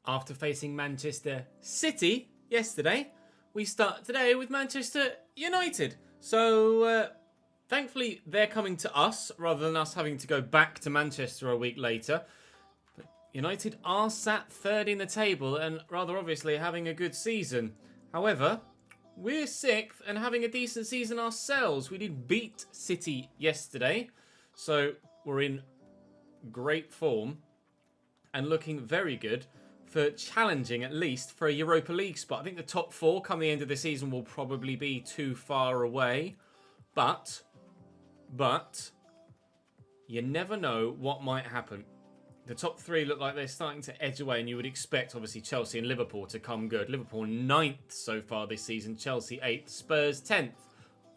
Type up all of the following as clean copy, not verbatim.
After facing Manchester City yesterday, we start today with Manchester United. So, thankfully, they're coming to us rather than us having to go back to Manchester a week later. But United are sat third in the table and rather obviously having a good season. However, we're sixth and having a decent season ourselves. We did beat City yesterday, so we're in great form and looking very good for challenging at least for a Europa League spot. I think the top four come the end of the season will probably be too far away, but you never know what might happen. The top three look like they're starting to edge away, and you would expect obviously Chelsea and Liverpool to come good. Liverpool 9th so far this season, Chelsea 8th, Spurs 10th.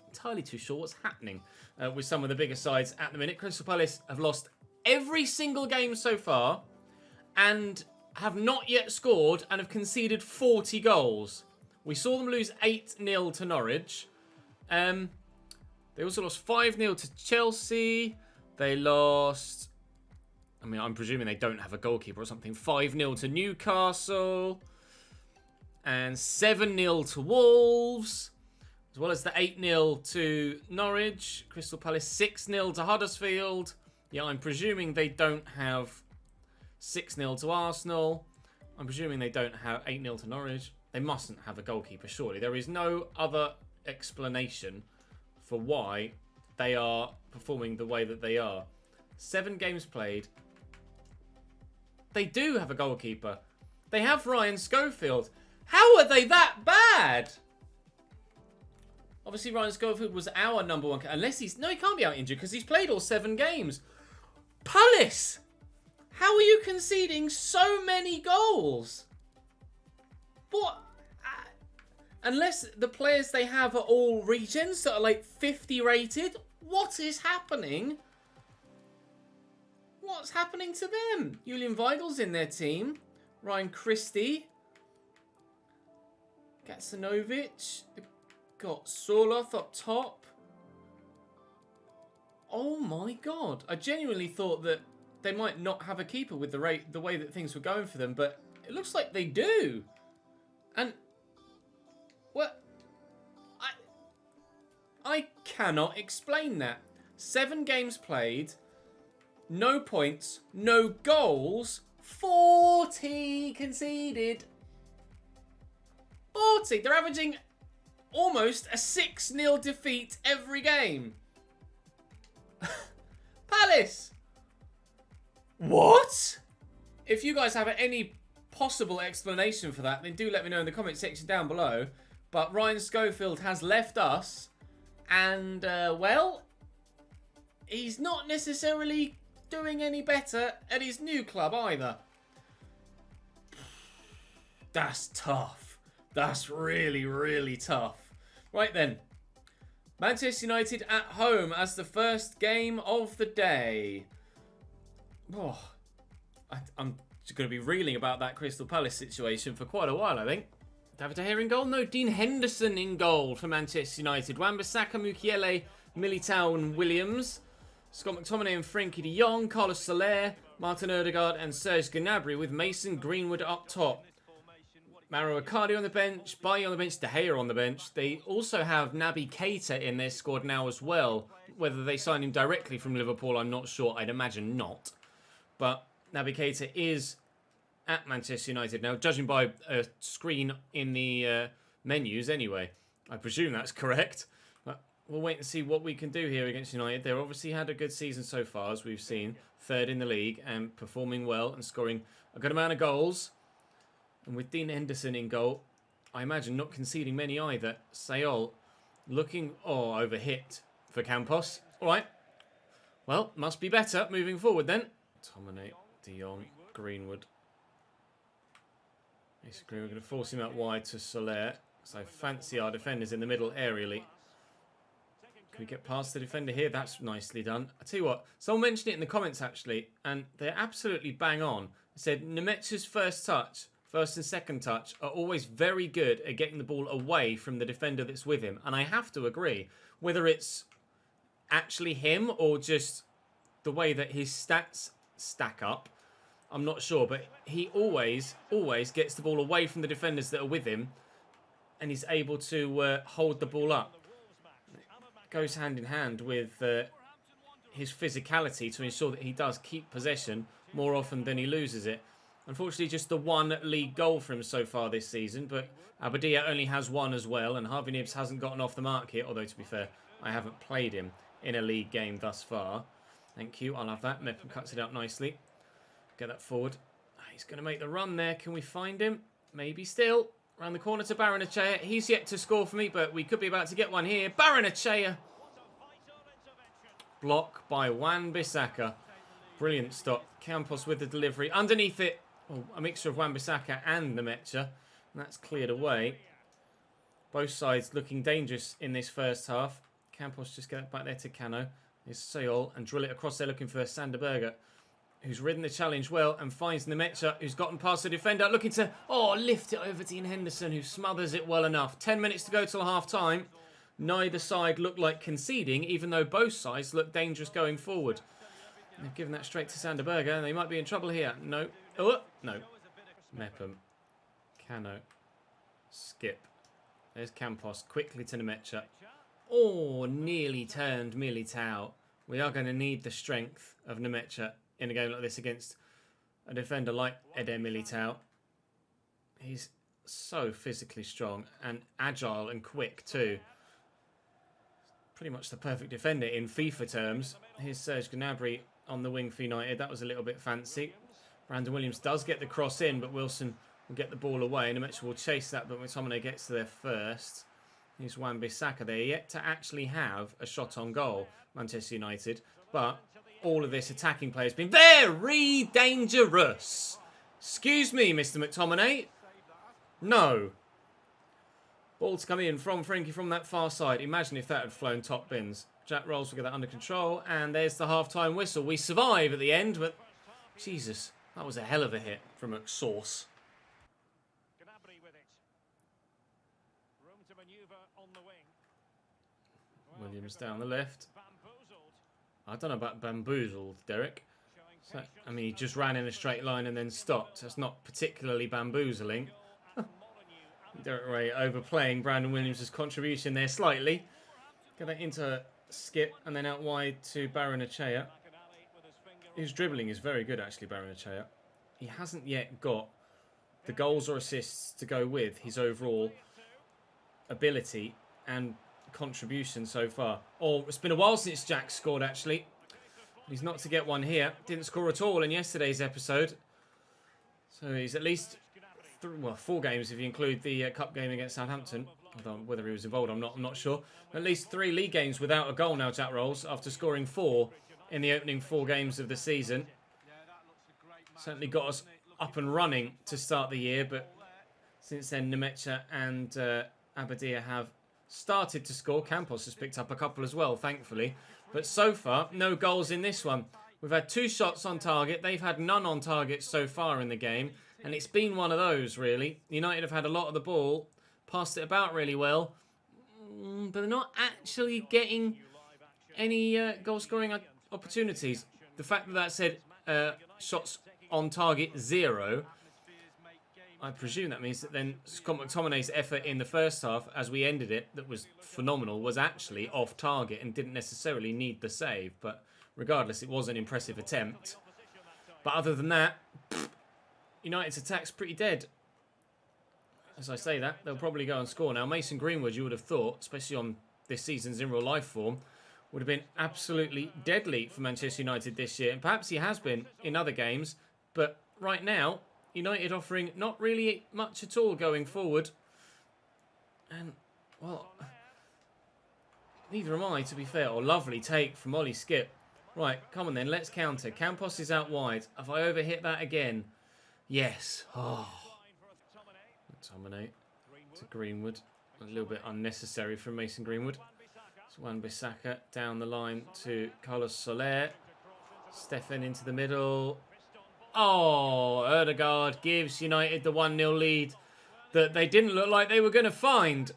Entirely too sure what's happening with some of the bigger sides at the minute. Crystal Palace have lost every single game so far and have not yet scored and have conceded 40 goals. We saw them lose 8-0 to Norwich. They also lost 5-0 to Chelsea. They lost, I mean, I'm presuming they don't have a goalkeeper or something, 5-0 to Newcastle. And 7-0 to Wolves. As well as the 8-0 to Norwich. Crystal Palace 6-0 to Huddersfield. Yeah, I'm presuming they don't have 6-0 to Arsenal. I'm presuming they don't have 8-0 to Norwich. They mustn't have a goalkeeper, surely. There is no other explanation for why they are performing the way that they are. 7 games played. They do have a goalkeeper. They have Ryan Schofield. How are they that bad? Obviously, Ryan Schofield was our number one. Unless he's... No, he can't be out injured because he's played all 7 games. Palace! How are you conceding so many goals? What? Unless the players they have are all regens that are like 50 rated. What is happening? What's happening to them? Julian Weigel's in their team. Ryan Christie. Gatsanovic. They've got Soloth up top. Oh my god. I genuinely thought that they might not have a keeper with the way that things were going for them, but it looks like they do. And well, I cannot explain that. 7 games played, no points, no goals, 40 conceded. 40. They're averaging almost a 6-0 defeat every game. Palace. What? If you guys have any possible explanation for that, then do let me know in the comment section down below. But Ryan Schofield has left us, and, well, he's not necessarily doing any better at his new club either. That's tough. That's really, really tough. Right then. Manchester United at home as the first game of the day. Oh, I'm going to be reeling about that Crystal Palace situation for quite a while, I think. David De Gea in goal? No, Dean Henderson in goal for Manchester United. Wan-Bissaka, Mukiele, Militao and Williams. Scott McTominay and Frenkie de Jong. Carlos Soler, Martin Odegaard and Serge Gnabry with Mason Greenwood up top. Mauro Icardi on the bench, Bailly on the bench, De Gea on the bench. They also have Naby Keita in their squad now as well. Whether they sign him directly from Liverpool, I'm not sure. I'd imagine not. But Naby Keita is at Manchester United now, judging by a screen in the menus anyway. I presume that's correct. But we'll wait and see what we can do here against United. They've obviously had a good season so far, as we've seen. 3rd in the league and performing well and scoring a good amount of goals. And with Dean Henderson in goal, I imagine not conceding many either. Sayol looking... Oh, overhit for Campos. All right. Well, must be better moving forward then. Tominay, De Jong, Greenwood. Basically, we're going to force him out wide to Soler. So I fancy our defenders in the middle aerially. Can we get past the defender here? That's nicely done. I tell you what, someone mentioned it in the comments actually, and they're absolutely bang on. It said Nemetsch's first and second touch are always very good at getting the ball away from the defender that's with him. And I have to agree, whether it's actually him or just the way that his stats stack up. I'm not sure, but he always gets the ball away from the defenders that are with him, and he's able to hold the ball up. It goes hand in hand with his physicality to ensure that he does keep possession more often than he loses it. Unfortunately, just the one league goal for him so far this season, but Aberdeen only has one as well, and Harvey Nibbs hasn't gotten off the mark here, although to be fair, I haven't played him in a league game thus far. Thank you, I'll have that. Mepham cuts it out nicely. Get that forward. He's going to make the run there. Can we find him? Maybe still. Around the corner to Baranachea. He's yet to score for me, but we could be about to get one here. Baranachea. Block by Wan-Bissaka. Brilliant stop. Campos with the delivery. Underneath it, a mixture of Wan-Bissaka and Nemecha. And that's cleared away. Both sides looking dangerous in this first half. Campos just get it back there to Cano. There's Seol and drill it across there looking for Sanderberger, who's ridden the challenge well and finds Nemecha, who's gotten past the defender, looking to, lift it over Dean Henderson, who smothers it well enough. 10 minutes to go till half-time. Neither side looked like conceding, even though both sides look dangerous going forward. They've given that straight to Sanderberger, and they might be in trouble here. No. Oh, no. Mepham. Cano. Skip. There's Campos, quickly to Nemecha. Nearly turned Militao. We are going to need the strength of Nemecha in a game like this against a defender like Eder Militao. He's so physically strong and agile and quick too. Pretty much the perfect defender in FIFA terms. Here's Serge Gnabry on the wing for United. That was a little bit fancy. Brandon Williams does get the cross in, but Wilson will get the ball away. Nemecha will chase that, but McTominay gets to there first. Here's Wan-Bissaka. They're yet to actually have a shot on goal, Manchester United, but all of this attacking play has been very dangerous. Excuse me, Mr. McTominay. No. Ball to come in from Frankie from that far side. Imagine if that had flown top bins. Jack Rolls will get that under control, and there's the half-time whistle. We survive at the end, but Jesus, that was a hell of a hit from McSauce. Williams down the left. I don't know about bamboozled, Derek. So, I mean, he just ran in a straight line and then stopped. That's not particularly bamboozling. Derek Ray overplaying Brandon Williams' contribution there slightly. Get that into Skip and then out wide to Baranachea. His dribbling is very good, actually, Baranachea. He hasn't yet got the goals or assists to go with his overall ability and contribution so far. It's been a while since Jack scored, actually. He's not to get one here. Didn't score at all in yesterday's episode. So he's at least 4 games if you include the cup game against Southampton. I don't know whether he was involved, I'm not sure. At least 3 league games without a goal now, Jack Rolls, after scoring 4 in the opening 4 games of the season. Certainly got us up and running to start the year, but since then Nemecha and Aberdeen have started to score. Campos has picked up a couple as well, thankfully. But so far, no goals in this one. We've had 2 shots on target. They've had none on target so far in the game. And it's been one of those, really. United have had a lot of the ball, passed it about really well, but they're not actually getting any goal-scoring opportunities. The fact that that said shots on target 0, I presume that means that then Scott McTominay's effort in the first half, as we ended it, that was phenomenal, was actually off target and didn't necessarily need the save. But regardless, it was an impressive attempt. But other than that, United's attack's pretty dead. As I say that, they'll probably go and score now. Mason Greenwood, you would have thought, especially on this season's in real life form, would have been absolutely deadly for Manchester United this year. And perhaps he has been in other games. But right now, United offering not really much at all going forward. And, well, neither am I, to be fair. Or lovely take from Ollie Skip. Right, come on then, let's counter. Campos is out wide. Have I overhit that again? Yes. McTominay to Greenwood. A little bit unnecessary from Mason Greenwood. It's Wan-Bissaka down the line to Carlos Soler. Stefan into the middle. Ødegaard gives United the 1-0 lead that they didn't look like they were going to find.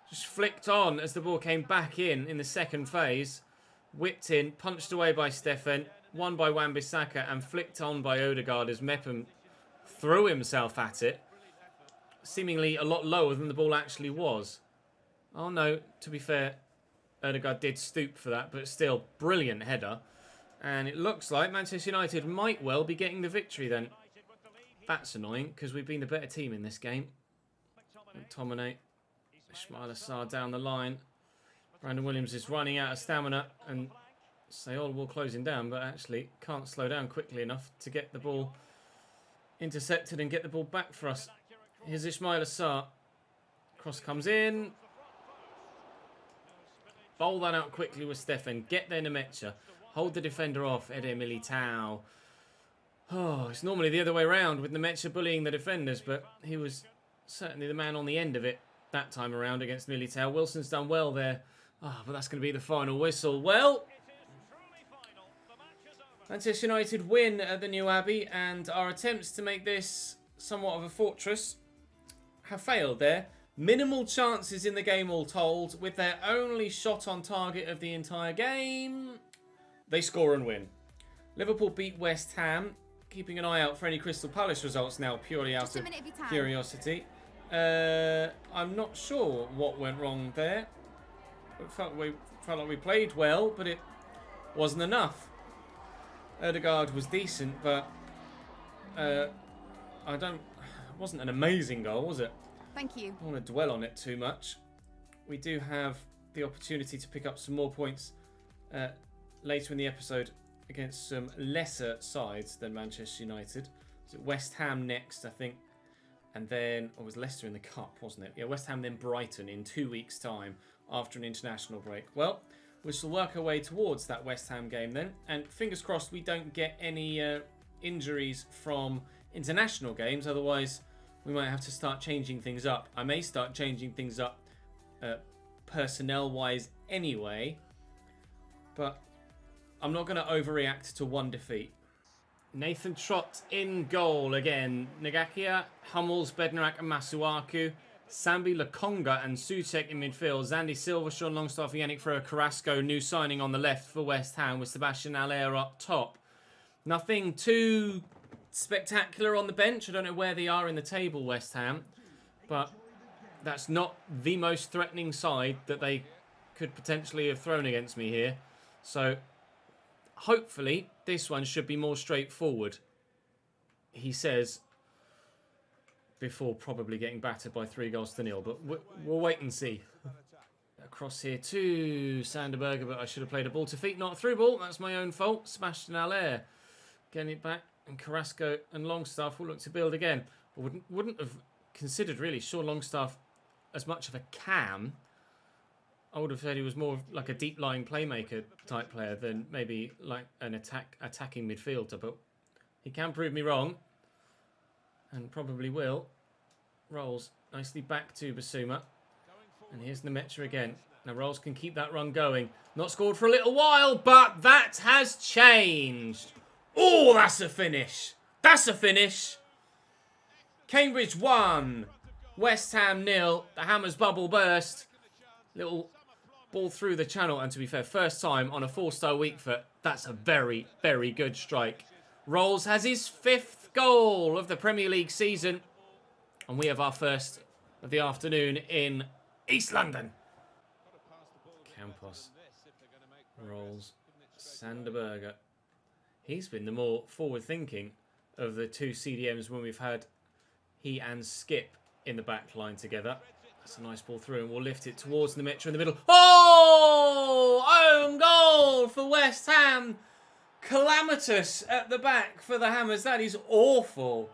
Just flicked on as the ball came back in the second phase. Whipped in, punched away by Stefan. won by Wan-Bissaka and flicked on by Odegaard as Mepham threw himself at it, seemingly a lot lower than the ball actually was. Oh no, to be fair, Odegaard did stoop for that, but still, brilliant header. And it looks like Manchester United might well be getting the victory then. That's annoying, because we've been the better team in this game. McTominay, Ismail Assar down the line. Brandon Williams is running out of stamina, and Sayol will close him down, but actually can't slow down quickly enough to get the ball intercepted and get the ball back for us. Here's Ismail Assar. Cross comes in. Bowl that out quickly with Stefan. Get there, Nemecha. Hold the defender off, Eder Militao. Oh, it's normally the other way around with Nemecha bullying the defenders, but he was certainly the man on the end of it that time around against Militao. Wilson's done well there. Ah, but that's going to be the final whistle. Well, Manchester United win at the New Abbey, and our attempts to make this somewhat of a fortress have failed there. Minimal chances in the game all told, with their only shot on target of the entire game. They score and win. Liverpool beat West Ham. Keeping an eye out for any Crystal Palace results now, purely out of curiosity. I'm not sure what went wrong there. It felt like we played well, but it wasn't enough. Odegaard was decent, but it wasn't an amazing goal, was it? Thank you. I don't want to dwell on it too much. We do have the opportunity to pick up some more points later in the episode against some lesser sides than Manchester United. So West Ham next, I think. And then, it was Leicester in the Cup, wasn't it? Yeah, West Ham then Brighton in 2 weeks' time after an international break. Well, we shall work our way towards that West Ham game then. And fingers crossed we don't get any injuries from international games. Otherwise, we might have to start changing things up. I may start changing things up personnel-wise anyway. But I'm not going to overreact to one defeat. Nathan Trott in goal again. Nagakia, Hummels, Bednarak and Masuaku. Sambi Lakonga and Suchek in midfield. Zandy Silva, Sean Longstaff, Yannick Ferrer, Carrasco, new signing on the left for West Ham with Sebastian Aller up top. Nothing too spectacular on the bench. I don't know where they are in the table, West Ham. But that's not the most threatening side that they could potentially have thrown against me here. So hopefully this one should be more straightforward, he says, before probably getting battered by 3-0. But we'll wait and see. Across here to Sanderberger, but I should have played a ball to feet, not a through ball. That's my own fault. Sebastian Aller getting it back, and Carrasco and Longstaff will look to build again. But wouldn't have considered really Sean Longstaff as much of a cam. I would have said he was more like a deep-lying playmaker type player than maybe like an attacking midfielder. But he can prove me wrong, and probably will. Rolls nicely back to Basuma. And here's Nemecha again. Now Rolls can keep that run going. Not scored for a little while, but that has changed. Oh, that's a finish. That's a finish. Cambridge 1. West Ham 0. The Hammers bubble burst. Little ball through the channel, and to be fair, first time on a 4-star weak foot. That's a very, very good strike. Rolls has his 5th goal of the Premier League season, and we have our first of the afternoon in East London. Campos, Rolls, Sanderberger. He's been the more forward-thinking of the two CDMs when we've had he and Skip in the back line together. That's a nice ball through, and we'll lift it towards Nemecha in the middle. Oh! Own goal for West Ham. Calamitous at the back for the Hammers. That is awful.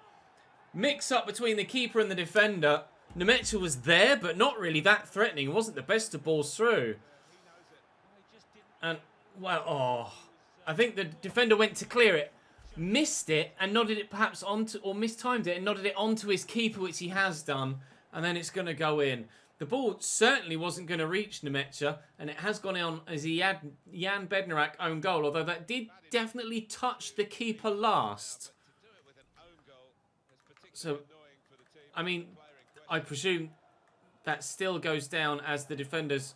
Mix-up between the keeper and the defender. Nemecha was there, but not really that threatening. It wasn't the best of balls through. And, well, I think the defender went to clear it, missed it, and nodded it perhaps onto, or mistimed it and nodded it onto his keeper, which he has done. And then it's going to go in. The ball certainly wasn't going to reach Nemecha, and it has gone on as he had Jan Bednarak own goal, although that did definitely touch the keeper last. So, I mean, I presume that still goes down as the defender's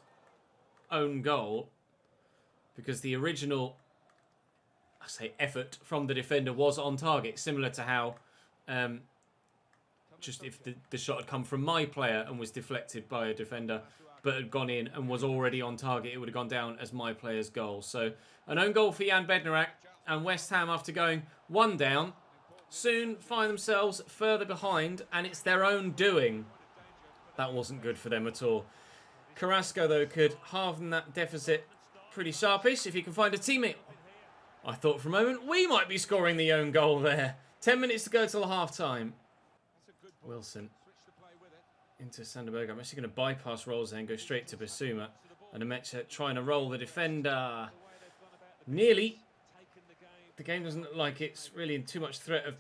own goal, because the original say effort from the defender was on target, similar to how just if the shot had come from my player and was deflected by a defender but had gone in and was already on target, it would have gone down as my player's goal. So an own goal for Jan Bednarak, and West Ham, after going 1 down, soon find themselves further behind, and it's their own doing. That wasn't good for them at all. Carrasco, though, could halve that deficit pretty sharpish if he can find a teammate. I thought for a moment we might be scoring the own goal there. 10 minutes to go till half-time. Wilson into Sanderberg. I'm actually going to bypass Rolls and go straight to Basuma. And Amecha trying to roll the defender. Nearly. The game doesn't look like it's really in too much threat of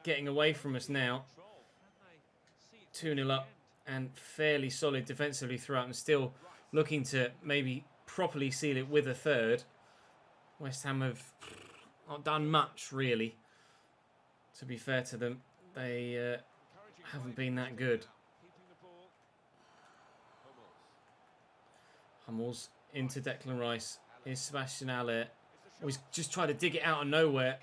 getting away from us now. 2-0 up and fairly solid defensively throughout, and still looking to maybe properly seal it with a third. West Ham have not done much, really. To be fair to them, they haven't been that good. Hummels into Declan Rice. Here's Sebastian Haller. He's just trying to dig it out of nowhere.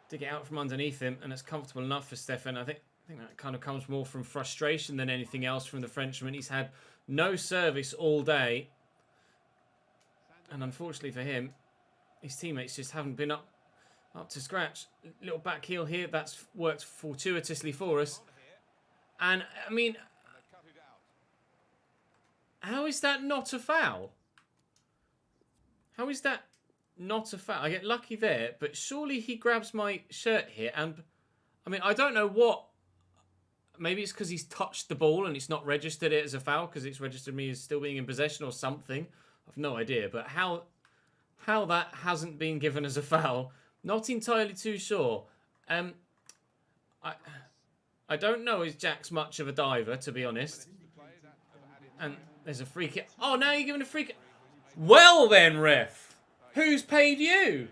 Dig it out from underneath him, and it's comfortable enough for Stefan. I think that kind of comes more from frustration than anything else from the Frenchman. He's had no service all day. And unfortunately for him, his teammates just haven't been up to scratch. Little back heel here. That's worked fortuitously for us. And, I mean, how is that not a foul? How is that not a foul? I get lucky there, but surely he grabs my shirt here. And, I mean, I don't know what. Maybe it's because he's touched the ball and it's not registered it as a foul because it's registered me as still being in possession or something. I've no idea. But how that hasn't been given as a foul, not entirely too sure. I don't know if Jack's much of a diver, to be honest. And there's a free kick. Oh, now you're giving a free kick. Well then, ref. Who's paid you?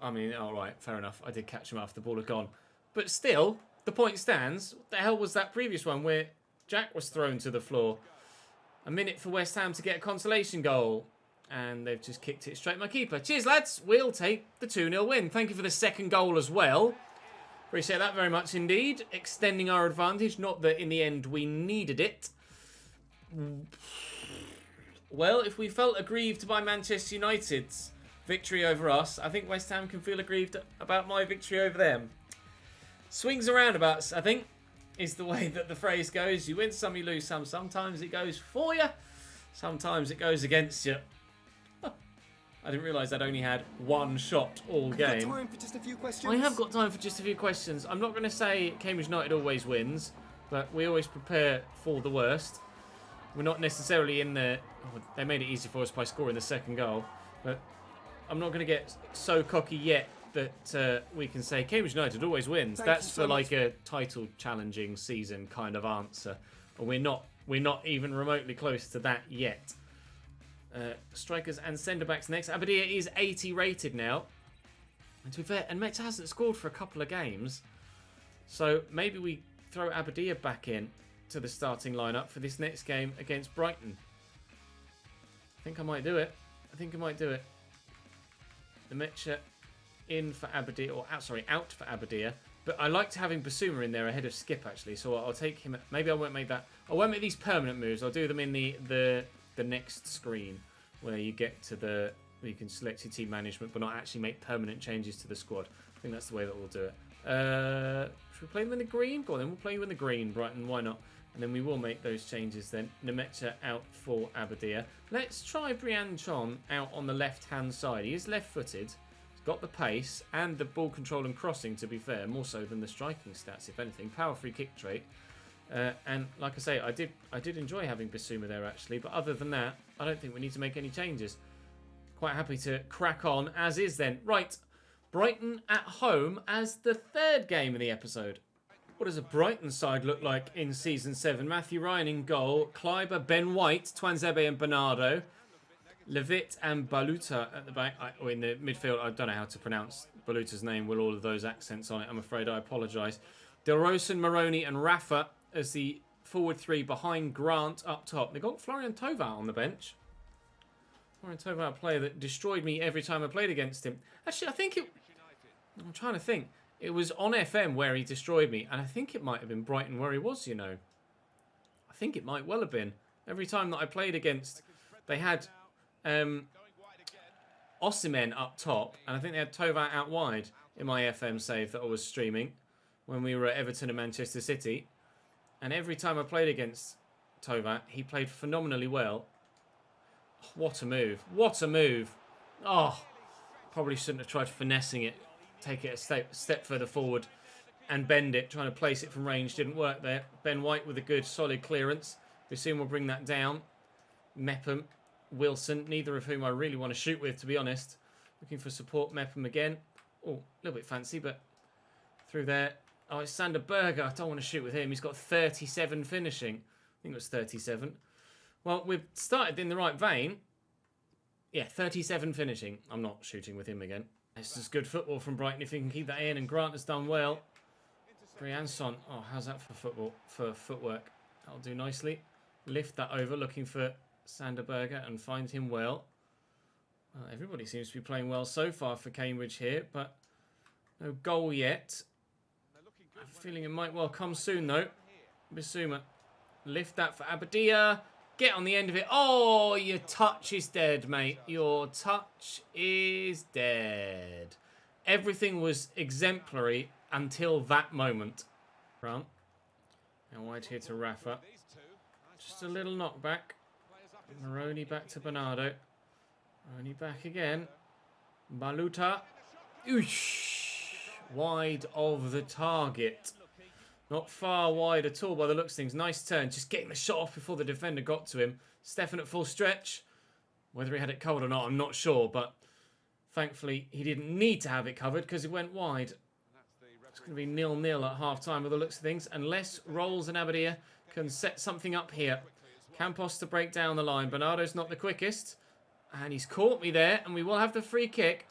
I mean, all right, fair enough. I did catch him after the ball had gone. But still, the point stands. What the hell was that previous one where Jack was thrown to the floor? A minute for West Ham to get a consolation goal. And they've just kicked it straight at my keeper. Cheers, lads. We'll take the 2-0 win. Thank you for the second goal as well. Appreciate that very much indeed. Extending our advantage. Not that in the end we needed it. Well, if we felt aggrieved by Manchester United's victory over us, I think West Ham can feel aggrieved about my victory over them. Swings and roundabouts, I think, is the way that the phrase goes. You win some, you lose some. Sometimes it goes for you. Sometimes it goes against you. I didn't realise I'd only had one shot all game. Have you got time for just a few questions? I have got time for just a few questions. I'm not going to say Cambridge United always wins, but we always prepare for the worst. We're not necessarily in the... Oh, they made it easy for us by scoring the second goal, but I'm not going to get so cocky yet that we can say Cambridge United always wins. That's for like a title challenging season kind of answer. And we're not even remotely close to that yet. Strikers and centre-backs next. Abadia is 80 rated now. And to be fair, and Metz hasn't scored for a couple of games. So maybe we throw Abadia back in to the starting lineup for this next game against Brighton. I think I might do it. The Mecha in for Abadia, or out for Abadia. But I liked having Basuma in there ahead of Skip actually. So I'll take him. Maybe I won't make that. I won't make these permanent moves. I'll do them in the next screen where you get to where you can select your team management but not actually make permanent changes to the squad. I think that's the way that we'll do it. Should we play them in the green? Go on then, we'll play you in the green, Brighton, why not? And then we will make those changes then. Nemecha out for Abadia. Let's try Brian Chon out on the left-hand side. He is left-footed. He's got the pace and the ball control and crossing, to be fair, more so than the striking stats, if anything. Power free kick trait. And like I say, I did enjoy having Basuma there actually, but other than that, I don't think we need to make any changes. Quite happy to crack on as is then. Right, Brighton at home as the third game of the episode. What does a Brighton side look like in Season 7? Matthew Ryan in goal, Kleiber, Ben White, Twanzebe and Bernardo, Levitt and Baluta at the back, or in the midfield. I don't know how to pronounce Baluta's name with all of those accents on it, I'm afraid. I apologise. Del Rosen, Moroni and Rafa as the forward three behind Grant up top. They've got Florian Thauvin on the bench. Warren Tova, a player that destroyed me every time I played against him. Actually, I think it... I'm trying to think. It was on FM where he destroyed me, and I think it might have been Brighton where he was, you know. I think it might well have been. Every time that I played against... They had Osimhen up top, and I think they had Tova out wide in my FM save that I was streaming when we were at Everton and Manchester City. And every time I played against Tova, he played phenomenally well. Oh, what a move. What a move. Oh, probably shouldn't have tried finessing it. Take it a step further forward and bend it. Trying to place it from range didn't work there. Ben White with a good solid clearance. Bassoon will bring that down. Mepham, Wilson, neither of whom I really want to shoot with, to be honest. Looking for support. Mepham again. Oh, a little bit fancy, but through there. Oh, it's Sander Berger. I don't want to shoot with him. He's got 37 finishing. I think it was 37. Well, we've started in the right vein. Yeah, 37 finishing. I'm not shooting with him again. This is good football from Brighton if he can keep that in. And Grant has done well. Brianson. Oh, how's that for footwork? That'll do nicely. Lift that over, looking for Sander Berger and find him well. Everybody seems to be playing well so far for Cambridge here, but no goal yet. I have a feeling it might well come soon, though. Bissouma. Lift that for Abadia. Get on the end of it. Oh, your touch is dead, mate. Your touch is dead. Everything was exemplary until that moment. Grant. Now wide here to Rafa. Just a little knockback. Maroney back to Bernardo. Maroney back again. Baluta. Oosh. Wide of the target. Not far wide at all by the looks of things. Nice turn. Just getting the shot off before the defender got to him. Stefan at full stretch. Whether he had it covered or not, I'm not sure. But thankfully, he didn't need to have it covered because it went wide. It's going to be 0-0 at half-time by the looks of things. Unless Rolls and Abadia can set something up here. Campos to break down the line. Bernardo's not the quickest. And he's caught me there. And we will have the free kick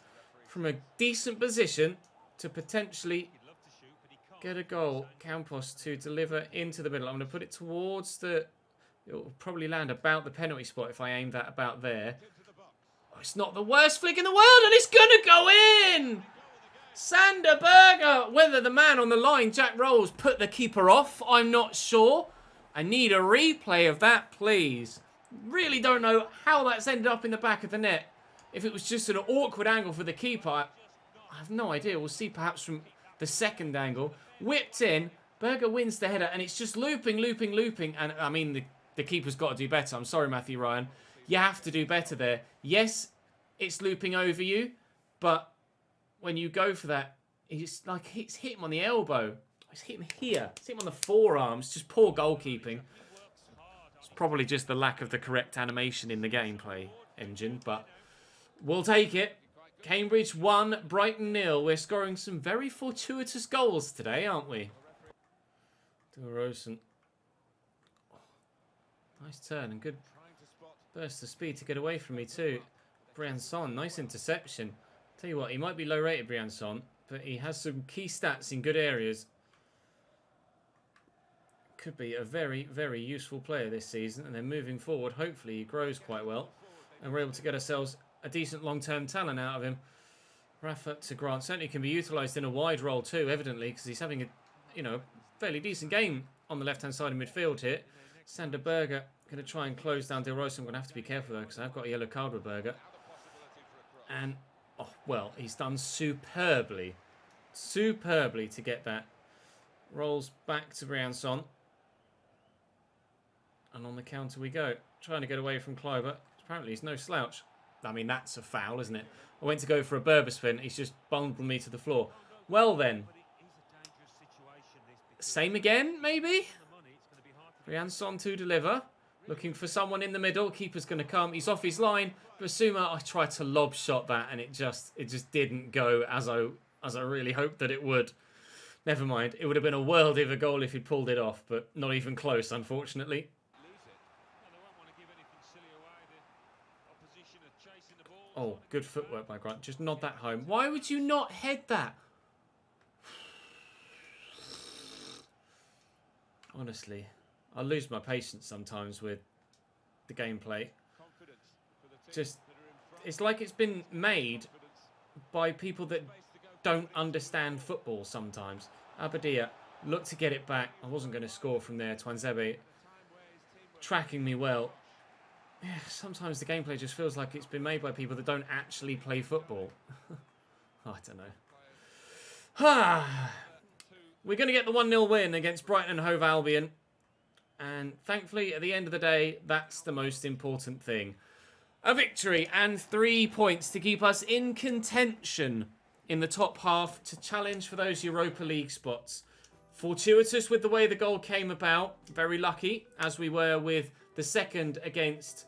from a decent position to potentially get a goal. Campos to deliver into the middle. I'm going to put it towards the... It will probably land about the penalty spot if I aim that about there. Oh, it's not the worst flick in the world, and it's going to go in! Sander Berger! Whether the man on the line, Jack Rolls, put the keeper off, I'm not sure. I need a replay of that, please. Really don't know how that's ended up in the back of the net. If it was just an awkward angle for the keeper, I have no idea. We'll see perhaps from the second angle. Whipped in. Berger wins the header, and it's just looping. And, I mean, the keeper's got to do better. I'm sorry, Matthew Ryan. You have to do better there. Yes, it's looping over you, but when you go for that, it's hit him on the elbow. It's hit him here. It's hit him on the forearms. Just poor goalkeeping. It's probably just the lack of the correct animation in the gameplay engine, but we'll take it. Cambridge 1, Brighton 0. We're scoring some very fortuitous goals today, aren't we? Rosen. Oh, nice turn and good burst of speed to get away from me too. Brianson, nice interception. Tell you what, he might be low rated, Brianson, but he has some key stats in good areas. Could be a very, very useful player this season, and then moving forward, hopefully he grows quite well, and we're able to get ourselves a decent long-term talent out of him. Rafa to Grant certainly can be utilised in a wide role too, evidently, because he's having a, fairly decent game on the left-hand side of midfield here. Sander Berger going to try and close down Del Rosa. I'm going to have to be careful though, because I've got a yellow card with Berger. And, oh, well, he's done superbly to get that. Rolls back to Brianson. And on the counter we go. Trying to get away from Kleiber. Apparently he's no slouch. I mean, that's a foul, isn't it? I went to go for a Berber spin. He's just bundled me to the floor. Well, then. Same again, maybe? Brianson to deliver. Looking for someone in the middle. Keeper's going to come. He's off his line. Basuma, I tried to lob shot that, and it just didn't go as I really hoped that it would. Never mind. It would have been a world of a goal if he'd pulled it off, but not even close, unfortunately. Oh, good footwork by Grant. Just nod that home. Why would you not head that? Honestly, I lose my patience sometimes with the gameplay. Just it's like it's been made by people that don't understand football sometimes. Abadia looked to get it back. I wasn't going to score from there. Twanzebe tracking me well. Yeah, sometimes the gameplay just feels like it's been made by people that don't actually play football. I don't know. We're going to get the 1-0 win against Brighton and Hove Albion. And thankfully, at the end of the day, that's the most important thing. A victory and 3 points to keep us in contention in the top half to challenge for those Europa League spots. Fortuitous with the way the goal came about. Very lucky, as we were with the second against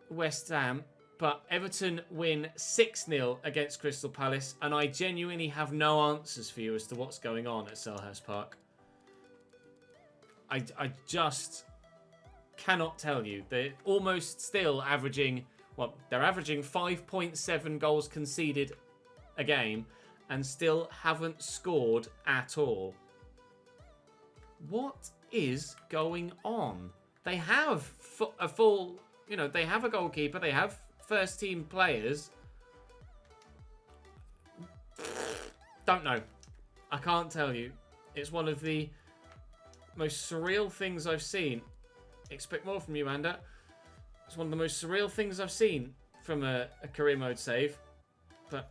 West Ham. But Everton win 6-0 against Crystal Palace. And I genuinely have no answers for you as to what's going on at Selhurst Park. I just cannot tell you. They're almost still averaging... Well, they're averaging 5.7 goals conceded a game and still haven't scored at all. What is going on? They have a full... You know, they have a goalkeeper. They have first team players. Don't know. I can't tell you. It's one of the most surreal things I've seen. Expect more from you, Amanda. It's one of the most surreal things I've seen from a career mode save. But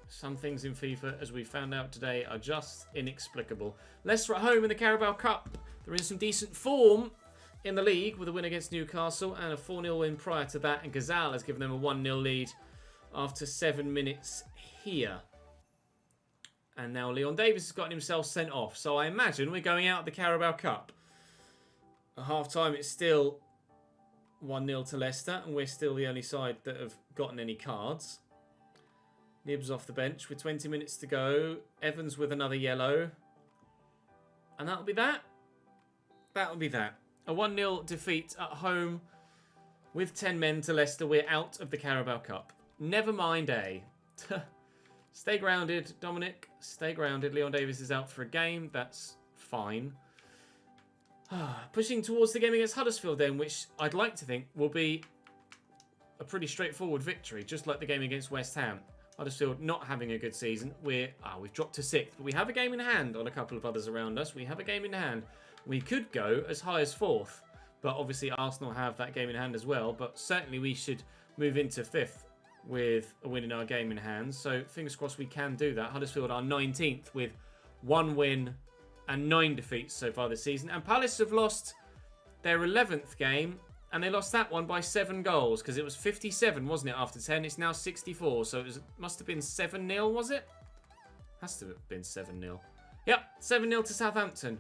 some things in FIFA, as we found out today, are just inexplicable. Leicester at home in the Carabao Cup. They're in some decent form in the league with a win against Newcastle and a 4-0 win prior to that. And Gazal has given them a 1-0 lead after 7 minutes here. And now Leon Davis has gotten himself sent off. So I imagine we're going out of the Carabao Cup. At half-time, it's still 1-0 to Leicester. And we're still the only side that have gotten any cards. Nibs off the bench with 20 minutes to go. Evans with another yellow. And that'll be that. That'll be that. A 1-0 defeat at home with 10 men to Leicester. We're out of the Carabao Cup. Never mind, eh? Stay grounded, Dominic. Stay grounded. Leon Davis is out for a game. That's fine. Pushing towards the game against Huddersfield then, which I'd like to think will be a pretty straightforward victory, just like the game against West Ham. Huddersfield not having a good season. We've dropped to 6th, but we have a game in hand on a couple of others around us. We have a game in hand. We could go as high as 4th, but obviously Arsenal have that game in hand as well. But certainly we should move into 5th with a win in our game in hand. So fingers crossed we can do that. Huddersfield are 19th with 1 win and 9 defeats so far this season. And Palace have lost their 11th game, and they lost that one by 7 goals because it was 57, wasn't it, after 10? It's now 64, so must have been 7-0, was it? Has to have been 7-0. Yep, 7-0 to Southampton.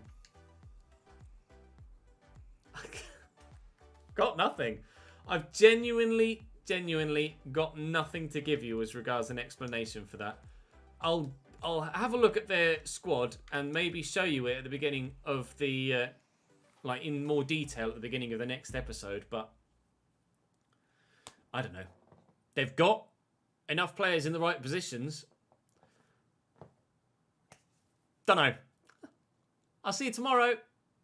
Got nothing. I've genuinely got nothing to give you as regards an explanation for that. I'll have a look at their squad and maybe show you it at the beginning of the like in more detail at the beginning of the next episode, but I don't know. They've got enough players in the right positions. Don't know. I'll see you tomorrow.